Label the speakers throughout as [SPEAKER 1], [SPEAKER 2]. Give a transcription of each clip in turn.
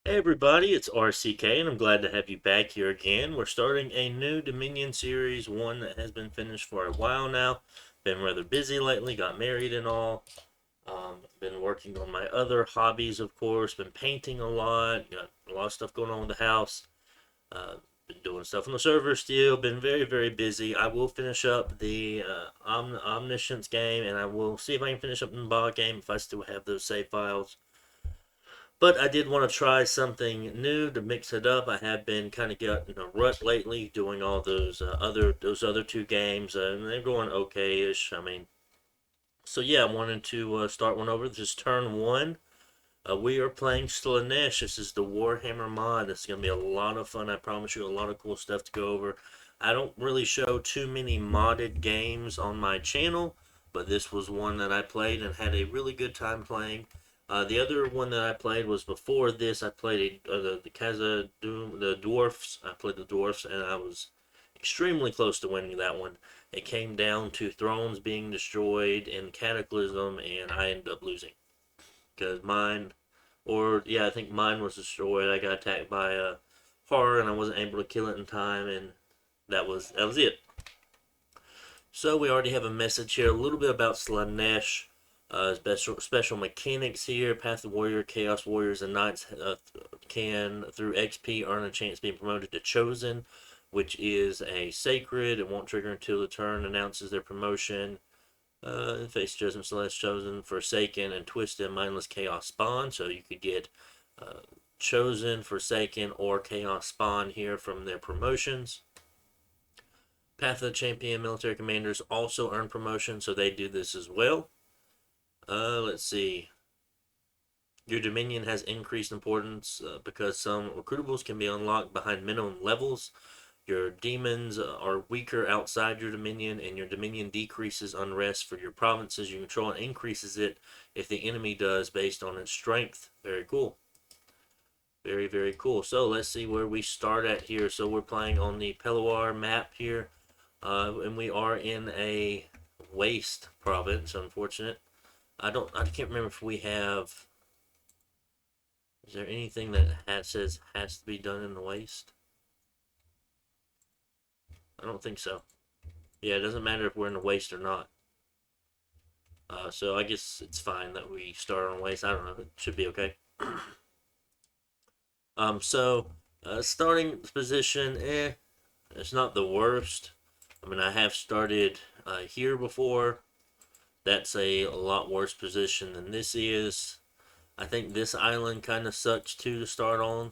[SPEAKER 1] Hey everybody, it's RCK and I'm glad to have you back here again. We're starting a new Dominion series, one that has been finished for a while now. Been rather busy lately, got married and all. Been working on my other hobbies, of course. Been painting a lot, got a lot of stuff going on with the house. Uh, been doing stuff on the server still. Been very busy. I will finish up the Omniscience game and I will see if I can finish up the bot game if I still have those save files. But I did want to try something new to mix it up. I have been kind of getting a rut lately, doing all those other two games, and they're going okay-ish. I mean, so yeah, I wanted to start one over. This is turn one. We are playing Slaanesh. This is the Warhammer mod. It's gonna be a lot of fun. I promise you, a lot of cool stuff to go over. I don't really show too many modded games on my channel, but this was one that I played and had a really good time playing. The other one that I played was before this. I played the Kaza Doom, the Dwarfs. I played the Dwarfs, and I was extremely close to winning that one. It came down to thrones being destroyed in Cataclysm, and I ended up losing because I think mine was destroyed. I got attacked by a horror, and I wasn't able to kill it in time, and that was it. So we already have a message here, a little bit about Slaanesh. Special mechanics here. Path of Warrior, Chaos Warriors, and Knights can, through XP, earn a chance being promoted to Chosen, which is a sacred. It won't trigger until the turn announces their promotion. Face Judgment, Celeste, Chosen, Forsaken, and Twisted, Mindless Chaos Spawn. So you could get uh, Chosen, Forsaken, or Chaos Spawn here from their promotions. Path of the Champion military commanders also earn promotion, so they do this as well. Let's see. Your Dominion has increased importance because some recruitables can be unlocked behind minimum levels. Your demons are weaker outside your Dominion, and your Dominion decreases unrest for your provinces you control and increases it if the enemy does based on its strength. Very cool. Very cool. So let's see where we start at here. So we're playing on the Pelawar map here, and we are in a waste province. Unfortunate. I can't remember if we have. Is there anything that says has to be done in the waste? I don't think so. Yeah, it doesn't matter if we're in the waste or not. So I guess it's fine that we start on waste. I don't know. It should be okay. Starting position, it's not the worst. I mean, I have started here before. That's a lot worse position than this is. I think this island kind of sucks too to start on.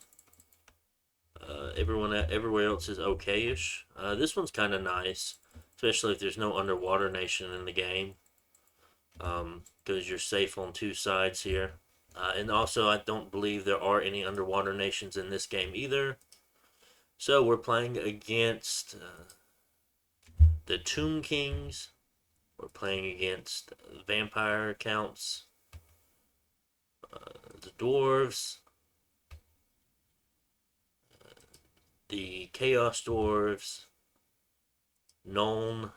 [SPEAKER 1] Everywhere else is okayish. This one's kind of nice, especially if there's no underwater nation in the game, because you're safe on two sides here. And also, I don't believe there are any underwater nations in this game either. So we're playing against the Tomb Kings. We're playing against vampire counts, the dwarves, the chaos dwarves, Nuln,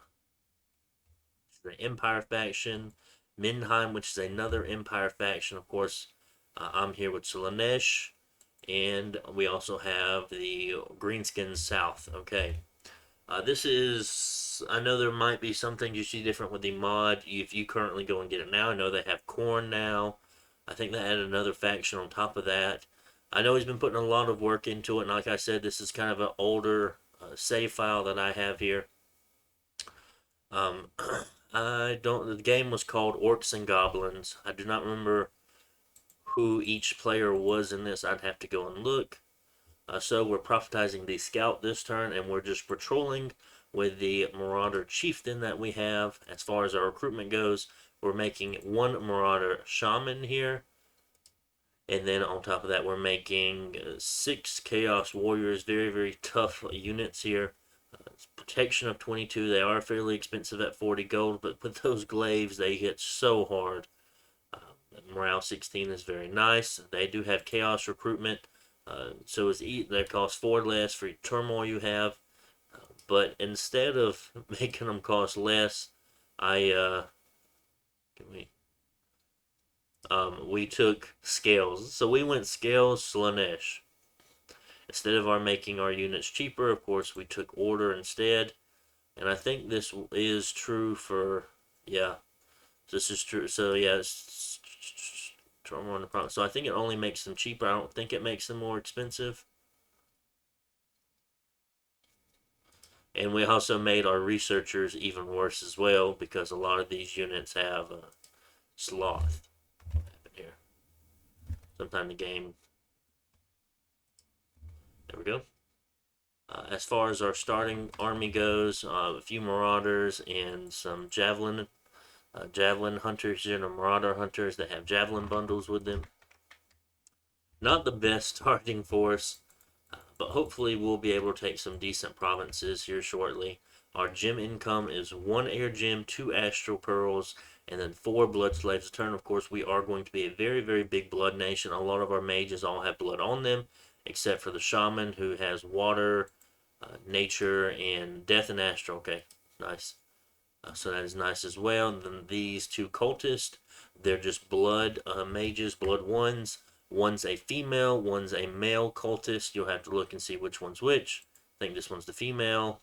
[SPEAKER 1] the Empire faction, Mindheim, which is another Empire faction. Of course, I'm here with Slaanesh, and we also have the Greenskins South. Okay. This is. I know there might be some things you see different with the mod if you currently go and get it now. I know they have corn now. I think they added another faction on top of that. I know he's been putting a lot of work into it, and like I said, this is kind of an older save file that I have here. Um, I don't. The game was called Orcs and Goblins. I do not remember who each player was in this. I'd have to go and look. So we're prophetizing the scout this turn, and we're just patrolling with the marauder chieftain that we have. As far as our recruitment goes, we're making one marauder shaman here, and then on top of that, we're making six chaos warriors. Very tough units here. Protection of 22. They are fairly expensive at 40 gold, but with those glaives, they hit so hard. Morale 16 is very nice. They do have chaos recruitment. So they cost 4 less for turmoil you have. But instead of making them cost less, I We took scales. So we went scales Slaanesh. Instead of making our units cheaper, of course, we took order instead. And I think this is true for, yeah, this is true. So yeah, so I think it only makes them cheaper. I don't think it makes them more expensive. And we also made our researchers even worse as well because a lot of these units have sloth. What happened here? Sometime the game. There we go. As far as our starting army goes, a few marauders and some javelin hunters and marauder hunters that have javelin bundles with them. Not the best starting force, but hopefully we'll be able to take some decent provinces here shortly. Our gem income is 1 air gem, 2 astral pearls, and then 4 blood slaves a turn. Of course, we are going to be a very, very big blood nation. A lot of our mages all have blood on them, except for the shaman who has water, nature, and death and astral. Okay, nice. So that is nice as well. And then these 2 cultists, they're just blood mages, blood ones. One's a female, one's a male cultist. You'll have to look and see which one's which. I think this one's the female.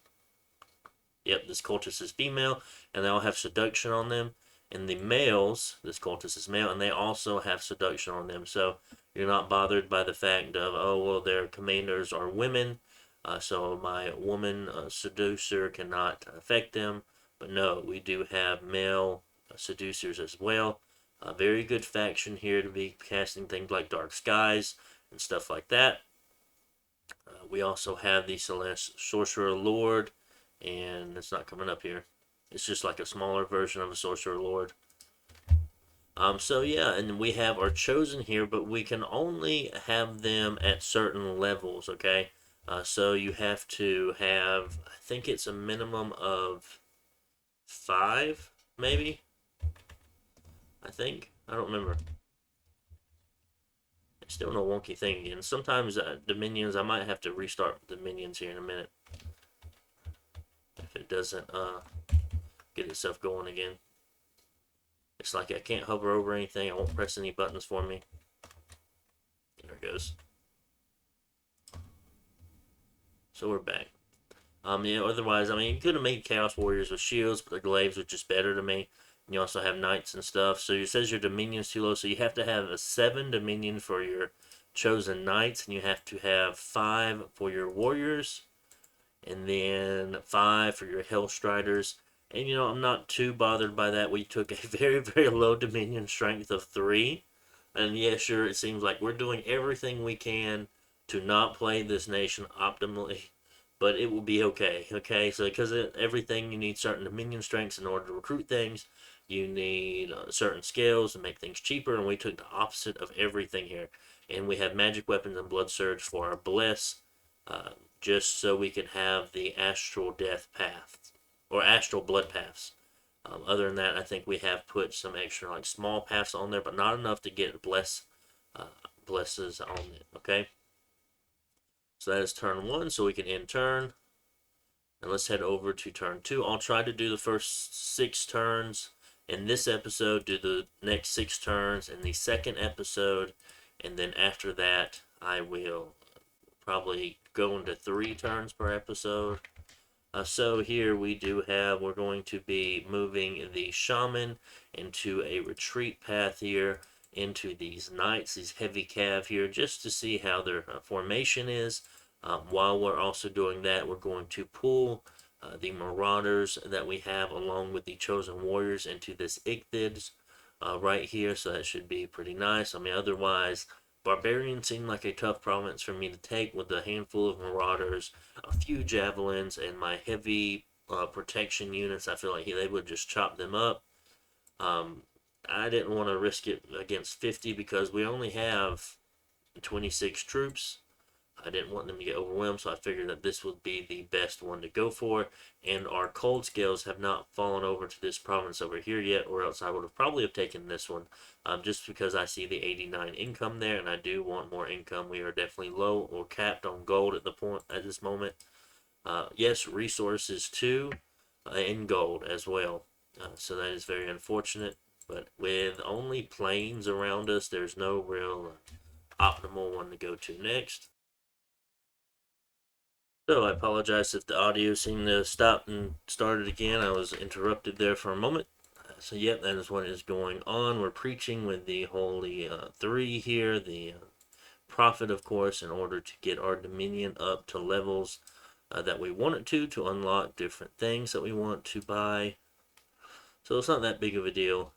[SPEAKER 1] Yep, this cultist is female, and they all have seduction on them. And the males, this cultist is male, and they also have seduction on them. So you're not bothered by the fact of, oh, well, their commanders are women, so my woman seducer cannot affect them. But no, we do have male seducers as well. A very good faction here to be casting things like Dark Skies and stuff like that. We also have the Celeste Sorcerer Lord, and it's not coming up here. It's just like a smaller version of a Sorcerer Lord. So yeah, and we have our chosen here, but we can only have them at certain levels, okay? So you have to have, I think it's a minimum of 5, maybe? I think. I don't remember. It's still no wonky thing again. Sometimes Dominions, I might have to restart Dominions here in a minute. If it doesn't get itself going again. It's like I can't hover over anything. I won't press any buttons for me. There it goes. So we're back. Yeah, otherwise, I mean, you could have made Chaos Warriors with shields, but the glaives were just better to me. And you also have knights and stuff. So it says your dominion's too low, so you have to have a 7 dominion for your chosen knights, and you have to have 5 for your warriors, and then 5 for your Hellstriders. And you know, I'm not too bothered by that. We took a very, very low dominion strength of 3. And yeah, sure, it seems like we're doing everything we can to not play this nation optimally, but it will be okay. Okay, so because everything you need certain dominion strengths in order to recruit things, you need certain skills to make things cheaper, and we took the opposite of everything here. And we have magic weapons and blood surge for our bless, just so we can have the astral death path or astral blood paths. Other than that, I think we have put some extra like small paths on there, but not enough to get blesses on it. Okay. So that is turn 1, so we can end turn. And let's head over to turn 2. I'll try to do the first 6 turns in this episode, do the next 6 turns in the second episode, and then after that, I will probably go into 3 turns per episode. So here we do have, we're going to be moving the shaman into a retreat path here, into these knights, these heavy cav here, just to see how their formation is. While we're also doing that, we're going to pull the marauders that we have along with the chosen warriors into this Ichthids right here, so that should be pretty nice. I mean, otherwise, barbarians seem like a tough province for me to take with a handful of marauders, a few javelins, and my heavy protection units. I feel like they would just chop them up. I didn't want to risk it against 50 because we only have 26 troops. I didn't want them to get overwhelmed, so I figured that this would be the best one to go for. And our cold scales have not fallen over to this province over here yet, or else I would have probably have taken this one, just because I see the 89 income there, and I do want more income. We are definitely low or capped on gold at this moment. Yes, resources too, and gold as well. So that is very unfortunate. But with only plains around us, there's no real optimal one to go to next. So I apologize if the audio seemed to stop and started again. I was interrupted there for a moment. So yep, that is what is going on. We're preaching with the Holy Three here, the Prophet, of course, in order to get our Dominion up to levels that we want it to unlock different things that we want to buy. So it's not that big of a deal.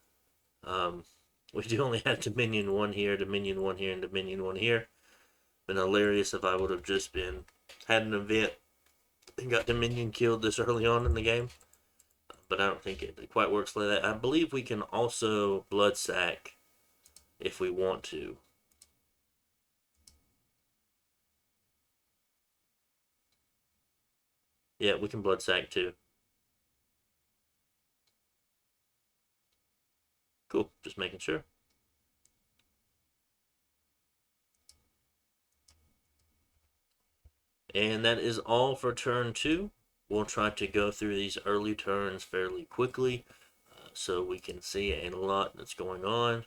[SPEAKER 1] We do only have Dominion 1 here, Dominion 1 here, and Dominion 1 here. Been hilarious if I would have just had an event and got Dominion killed this early on in the game. But I don't think it quite works like that. I believe we can also blood sack if we want to. Yeah, we can blood sack too. Cool, just making sure. And that is all for turn 2. We'll try to go through these early turns fairly quickly so we can see a lot that's going on.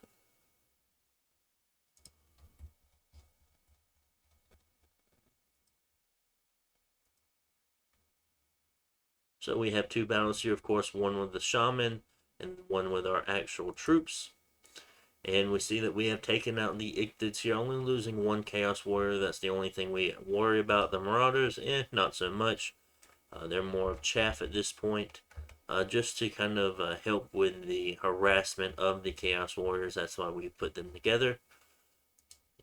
[SPEAKER 1] So we have 2 battles here, of course, one with the shaman and one with our actual troops. And we see that we have taken out the Ichthids here, only losing 1 Chaos Warrior. That's the only thing we worry about. The Marauders, not so much. They're more of chaff at this point. Just to kind of help with the harassment of the Chaos Warriors. That's why we put them together.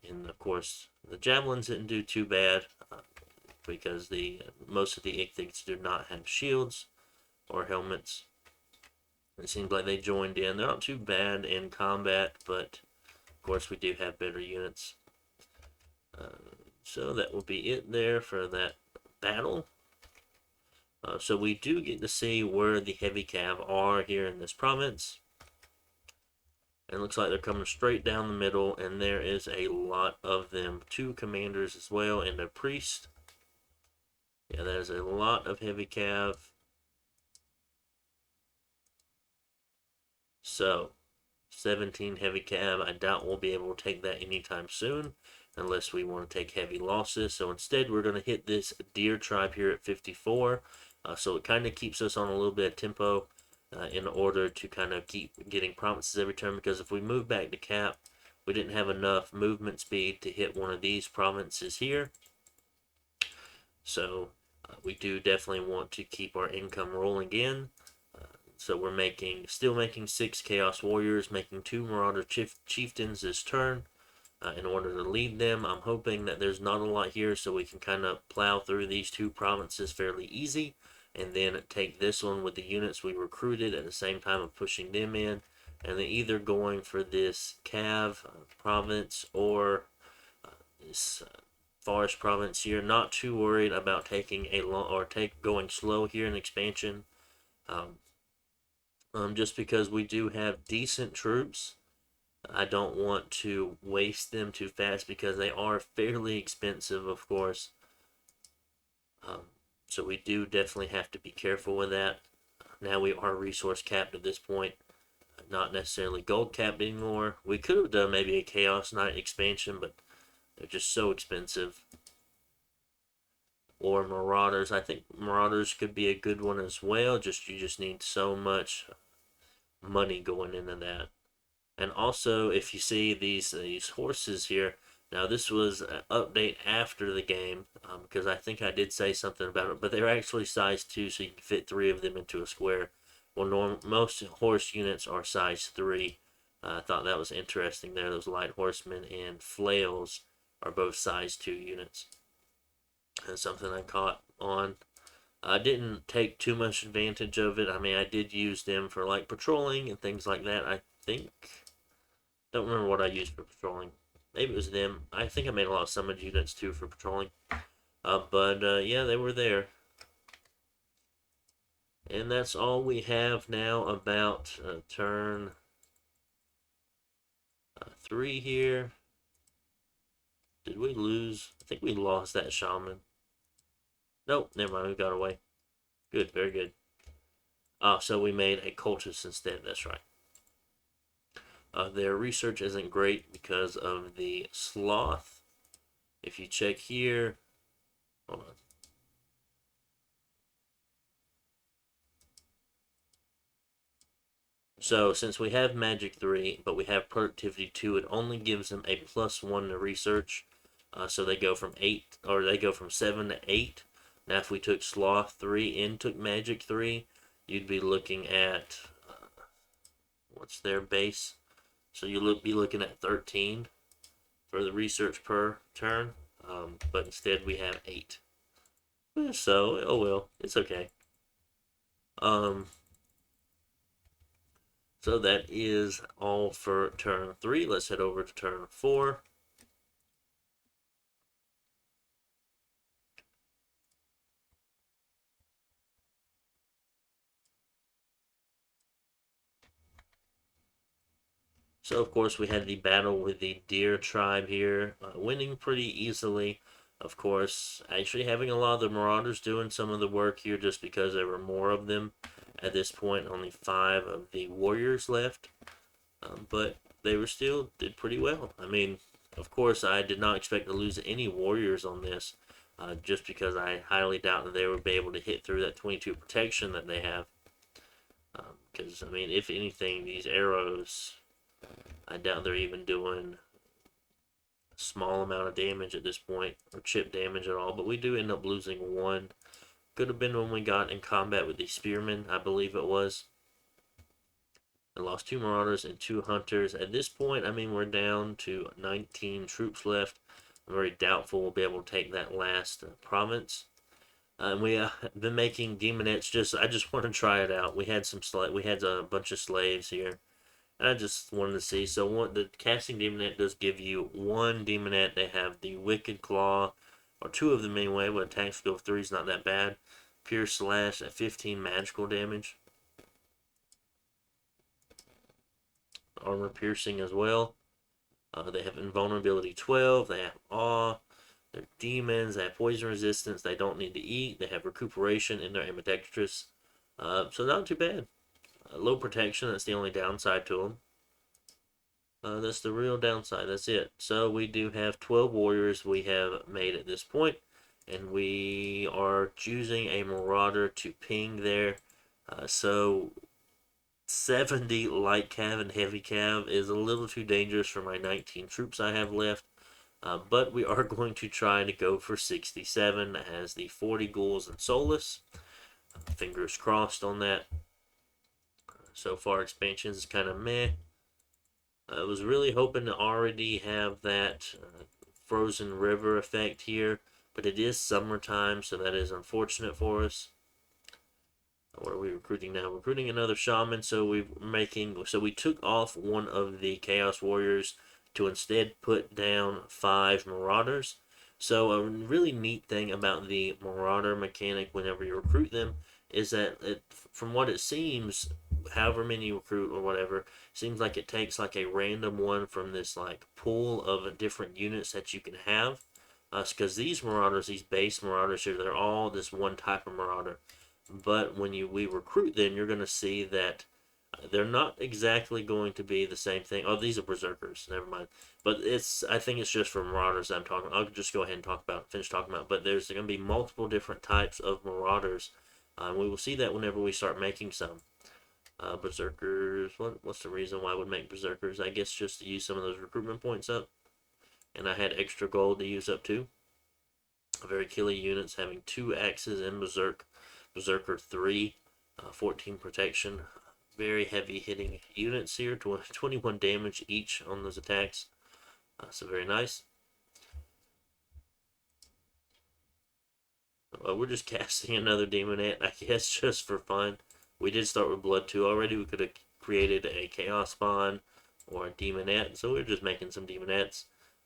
[SPEAKER 1] And of course, the Javelins didn't do too bad because most of the Ichthids do not have shields or helmets. It seems like they joined in. They're not too bad in combat, but of course we do have better units. So that will be it there for that battle. So we do get to see where the heavy cav are here in this province. And it looks like they're coming straight down the middle, and there is a lot of them. 2 commanders as well, and a priest. Yeah, that is a lot of heavy cav. So, 17 heavy cav. I doubt we'll be able to take that anytime soon, unless we want to take heavy losses. So instead, we're going to hit this deer tribe here at 54. So it kind of keeps us on a little bit of tempo in order to kind of keep getting provinces every turn, because if we move back to cap, we didn't have enough movement speed to hit one of these provinces here. So we do definitely want to keep our income rolling in. So we're still making 6 Chaos Warriors, making 2 Marauder Chieftains this turn in order to lead them. I'm hoping that there's not a lot here, so we can kind of plow through these 2 provinces fairly easy, and then take this one with the units we recruited at the same time of pushing them in, and then either going for this Cav province or this Forest province here. Not too worried about taking going slow here in expansion. Just because we do have decent troops, I don't want to waste them too fast because they are fairly expensive, of course. So we do definitely have to be careful with that. Now we are resource capped at this point, not necessarily gold capped anymore. We could have done maybe a Chaos Knight expansion, but they're just so expensive. Or Marauders. I think Marauders could be a good one as well. You just need so much money going into that. And also, if you see these horses here, now this was an update after the game, because I think I did say something about it, but they're actually size 2, so you can fit 3 of them into a square. Well, most horse units are size 3. I thought that was interesting there. Those light horsemen and flails are both size 2 units. That's something I caught on. I didn't take too much advantage of it. I mean, I did use them for like patrolling and things like that. I think. Don't remember what I used for patrolling. Maybe it was them. I think I made a lot of summoned units too for patrolling. But yeah, they were there. And that's all we have now about turn 3 here. Did we lose? I think we lost that shaman. Nope, never mind. We got away. Good, very good. Oh, so we made a cultist instead. That's right. Their research isn't great because of the sloth. If you check here, hold on. So since we have Magic 3, but we have Productivity 2, it only gives them a +1 to research. So they go from 8, or they go from 7 to 8. Now if we took Sloth 3 and took Magic 3, you'd be looking at, what's their base? So you'll be looking at 13 for the research per turn. But instead we have 8. So, oh well, it's okay. Um, So that is all for turn 3. Let's head over to turn 4. So of course we had the battle with the deer tribe here, winning pretty easily. Of course, actually having a lot of the marauders doing some of the work here just because there were more of them. At this point, only 5 of the warriors left. But they were still did pretty well. I mean, of course, I did not expect to lose any warriors on this, just because I highly doubt that they would be able to hit through that 22 protection that they have. Because, I mean, if anything, these arrows, I doubt they're even doing a small amount of damage at this point, or chip damage at all. But we do end up losing one. Could have been when we got in combat with the spearmen, I believe it was. I lost 2 marauders and 2 hunters. At this point, I mean, we're down to 19 troops left. I'm very doubtful we'll be able to take that last province. And we been making demonettes. I just want to try it out. We had a bunch of slaves here, and I just wanted to see. So the casting demonette does give you 1 demonette. They have the Wicked Claw, or 2 of them anyway. But attack skill of 3 is not that bad. Pierce Slash at 15 magical damage. Armor piercing as well. They have invulnerability 12. They have awe. They're demons. They have poison resistance. They don't need to eat. They have recuperation in their ambidextrous. So not too bad. Low protection. That's the only downside to them. That's the real downside. That's it. So we do have 12 warriors we have made at this point, and we are choosing a marauder to ping there. So 70 light cav and heavy cav is a little too dangerous for my 19 troops I have left. But we are going to try to go for 67 as the 40 ghouls and soulless. Fingers crossed on that. So far, expansions is kind of meh. I was really hoping to already have that frozen river effect here, but it is summertime, so that is unfortunate for us. What are we recruiting now? Recruiting another shaman. So we took off one of the Chaos Warriors to instead put down 5 Marauders. So a really neat thing about the Marauder mechanic whenever you recruit them is that from what it seems, however many you recruit or whatever, seems like it takes like a random one from this like pool of different units that you can have. Because these Marauders, these base Marauders here, they're all this one type of Marauder. But when we recruit them, you're going to see that they're not exactly going to be the same thing. Oh, these are berserkers. Never mind. But I think it's just for marauders I'm talking. I'll just go ahead and finish talking about. But there's going to be multiple different types of marauders. We will see that whenever we start making some. Berserkers. What's the reason why I would make berserkers? I guess just to use some of those recruitment points up. And I had extra gold to use up too. Very killy units having 2 axes in Berserker 3, 14 protection. Very heavy hitting units here, 21 damage each on those attacks. So very nice. We're just casting another demonette, I guess, just for fun. We did start with Blood 2 already. We could have created a Chaos Spawn or a demonette, so we're just making some demonettes.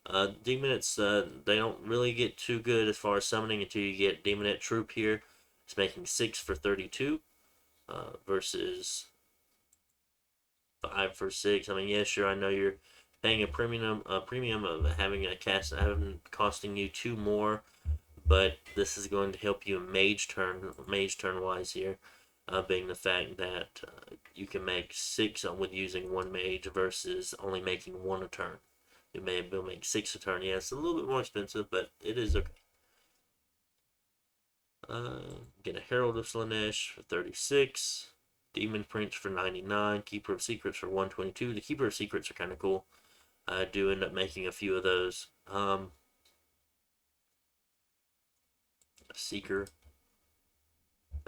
[SPEAKER 1] Demonettes, they don't really get too good as far as summoning until you get Demonette Troop here. It's making 6 for 32 versus 5 for 6. I mean, yeah, sure, I know you're paying a premium of having costing you 2 more, but this is going to help you mage turn wise here. being the fact that you can make 6 with using 1 mage versus only making 1 a turn. You may be able to make 6 a turn. Yeah, it's a little bit more expensive, but it is okay. Get a Herald of Slaanesh for 36. Demon Prince for 99. Keeper of Secrets for 122. The Keeper of Secrets are kind of cool. I do end up making a few of those. Seeker.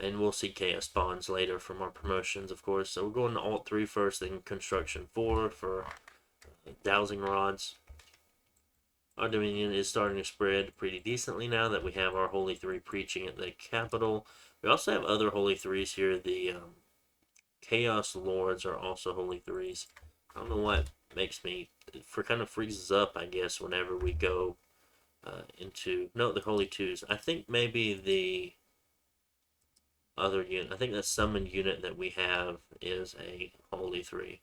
[SPEAKER 1] And we'll see Chaos Spawns later from our promotions, of course. So we're going to Alt 3 first, then Construction 4 for Dowsing Rods. Our Dominion is starting to spread pretty decently now that we have our Holy 3 preaching at the capital. We also have other Holy 3s here. The Chaos Lords are also Holy 3s. I don't know what makes me, for kind of freezes up, I guess, whenever we go into, no, the Holy 2s. I think maybe the other unit, I think the summoned unit that we have is a Holy 3.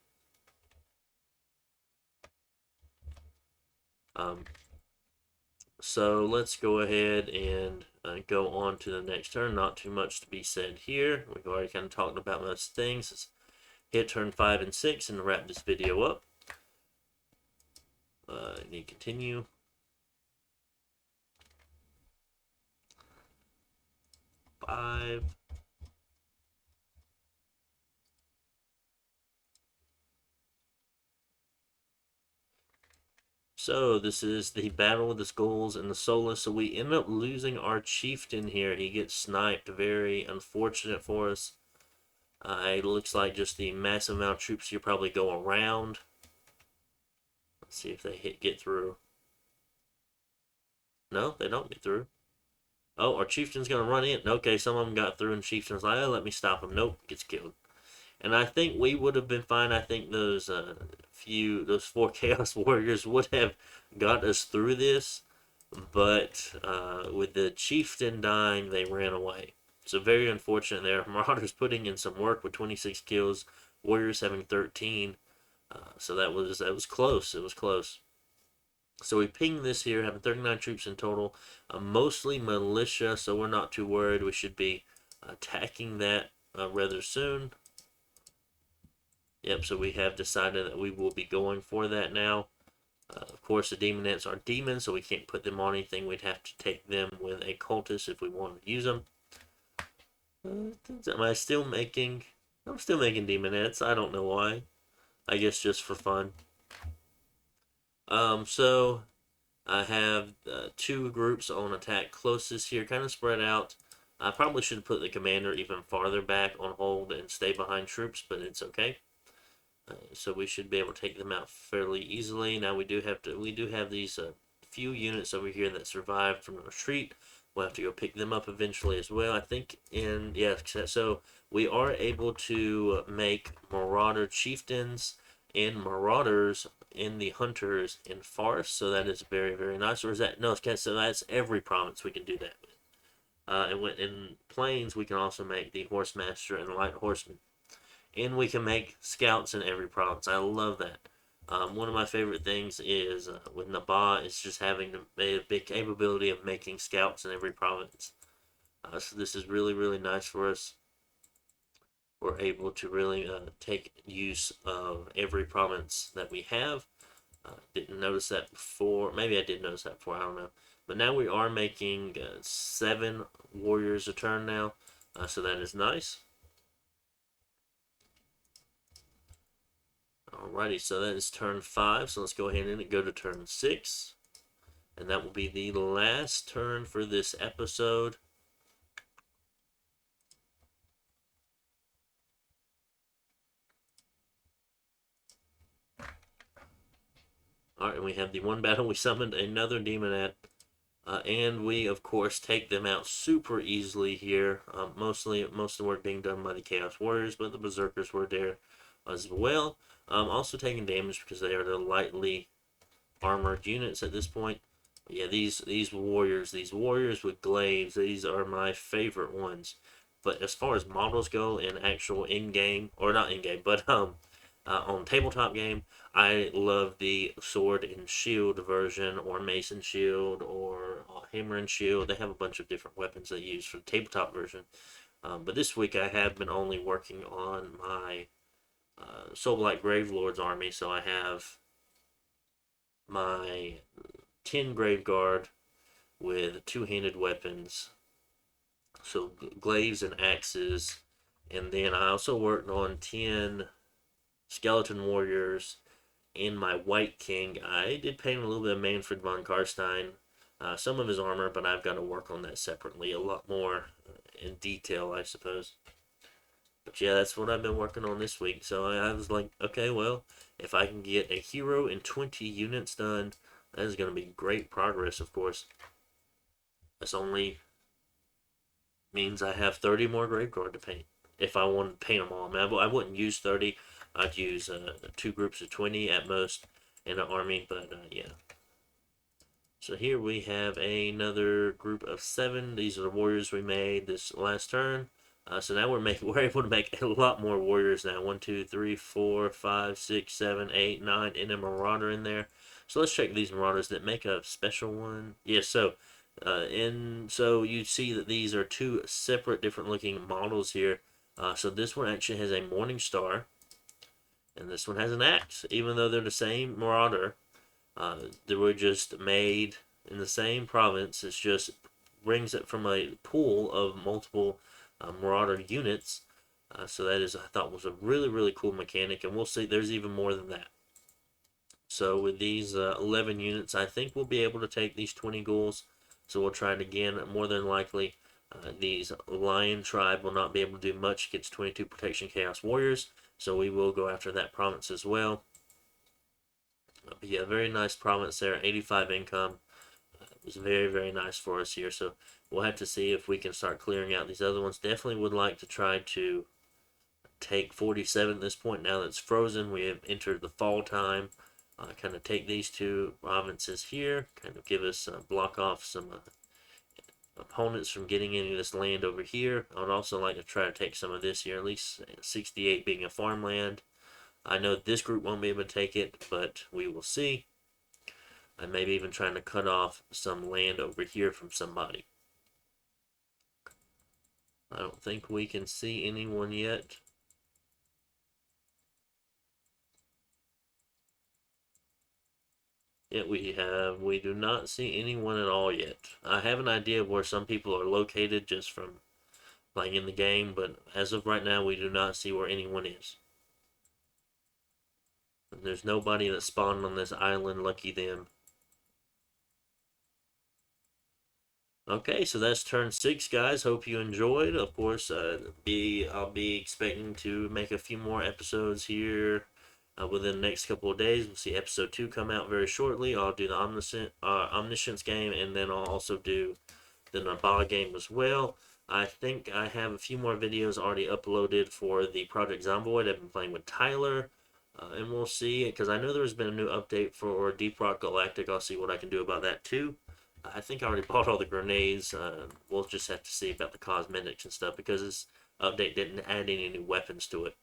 [SPEAKER 1] So let's go ahead and go on to the next turn. Not too much to be said here. We've already kind of talked about most things. Let's hit turn 5 and 6 and wrap this video up. Need to continue. 5. So this is the Battle with the Skulls and the Soulless. So we end up losing our chieftain here. He gets sniped. Very unfortunate for us. It looks like just the massive amount of troops here probably go around. Let's see if they get through. No, they don't get through. Oh, our chieftain's gonna run in. Okay, some of them got through, and chieftain's like, oh, let me stop him. Nope, gets killed. And I think we would have been fine. I think those 4 Chaos Warriors would have got us through this, but with the chieftain dying, they ran away. So very unfortunate there. Marauders putting in some work with 26 kills, Warriors having 13. So that was close. It was close. So we pinged this here, having 39 troops in total, mostly militia. So we're not too worried. We should be attacking that rather soon. Yep, so we have decided that we will be going for that now. Of course, the Demonettes are demons, so we can't put them on anything. We'd have to take them with a cultist if we wanted to use them. Am I still making... I'm still making Demonettes. I don't know why. I guess just for fun. So I have 2 groups on attack closest here, kind of spread out. I probably should put the commander even farther back on hold and stay behind troops, but it's okay. So we should be able to take them out fairly easily. Now we do have these few units over here that survived from the retreat. We'll have to go pick them up eventually as well. I think so we are able to make Marauder Chieftains and Marauders in the Hunters in Farce, so that is very, very nice. Or is that, no, okay, so that's every province we can do that with. And in Plains, we can also make the Horsemaster and the Light Horseman. And we can make scouts in every province. I love that. One of my favorite things is with Nabah is just having a big capability of making scouts in every province. So this is really, really nice for us. We're able to really take use of every province that we have. Didn't notice that before. Maybe I did notice that before. I don't know. But now we are making 7 warriors a turn now. So that is nice. Alrighty, so that is turn 5. So let's go ahead and go to turn 6. And that will be the last turn for this episode. Alright, and we have the one battle. We summoned another Demonette. And we, of course, take them out super easily here. Most of the work being done by the Chaos Warriors, but the Berserkers were there as well. Also taking damage because they are the lightly armored units at this point. Yeah, these warriors with glaives, these are my favorite ones. But as far as models go in actual in-game, or not in-game, but on tabletop game, I love the sword and shield version, or mace and shield, or hammer and shield. They have a bunch of different weapons they use for the tabletop version. But this week I have been only working on my Soulblight Gravelord's army, so I have my 10 Grave Guard with two-handed weapons, so glaives and axes, and then I also worked on 10 Skeleton Warriors and my White King. I did paint a little bit of Manfred von Karstein, some of his armor, but I've got to work on that separately, a lot more in detail, I suppose. But yeah, that's what I've been working on this week. So I was like, okay, well, if I can get a hero and 20 units done, that is going to be great progress, of course. This only means I have 30 more Graveguard to paint. If I want to paint them all. I mean, I wouldn't use 30. I'd use two groups of 20 at most in an army, but yeah. So here we have another group of 7. These are the warriors we made this last turn. So now we're able to make a lot more warriors now. 1, 2, 3, 4, 5, 6, 7, 8, 9, and a marauder in there. So let's check these marauders that make a special one. Yes, so so you see that these are 2 separate different looking models here. So this one actually has a morning star, and this one has an axe. Even though they're the same marauder, they were just made in the same province. It's just brings it from a pool of multiple marauder units. So that is, I thought, was a really cool mechanic, and we'll see. There's even more than that. So with these 11 units, I think we'll be able to take these 20 ghouls. So we'll try it again. More than likely, these Lion Tribe will not be able to do much against 22 Protection Chaos Warriors. So we will go after that province as well. But yeah, very nice province there. 85 income. It was very nice for us here. So we'll have to see if we can start clearing out these other ones. Definitely would like to try to take 47 at this point. Now that it's frozen, we have entered the fall time. Kind of take these 2 provinces here, kind of give us block off some opponents from getting any of this land over here. I would also like to try to take some of this here, at least 68 being a farmland. I know this group won't be able to take it, but we will see. I may be even trying to cut off some land over here from somebody. I don't think we can see anyone yet. Yet we do not see anyone at all yet. I have an idea of where some people are located just from playing in the game, but as of right now, we do not see where anyone is. And there's nobody that spawned on this island, lucky them. Okay, so that's turn 6, guys. Hope you enjoyed. Of course, I'll be expecting to make a few more episodes here within the next couple of days. We'll see episode 2 come out very shortly. I'll do the Omniscience game, and then I'll also do the Nabaa game as well. I think I have a few more videos already uploaded for the Project Zomboid. I've been playing with Tyler, and we'll see, because I know there's been a new update for Deep Rock Galactic. I'll see what I can do about that too. I think I already bought all the grenades. We'll just have to see about the cosmetics and stuff, because this update didn't add any new weapons to it.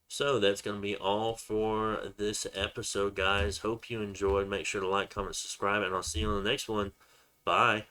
[SPEAKER 1] So that's going to be all for this episode, guys. Hope you enjoyed. Make sure to like, comment, subscribe, and I'll see you on the next one. Bye.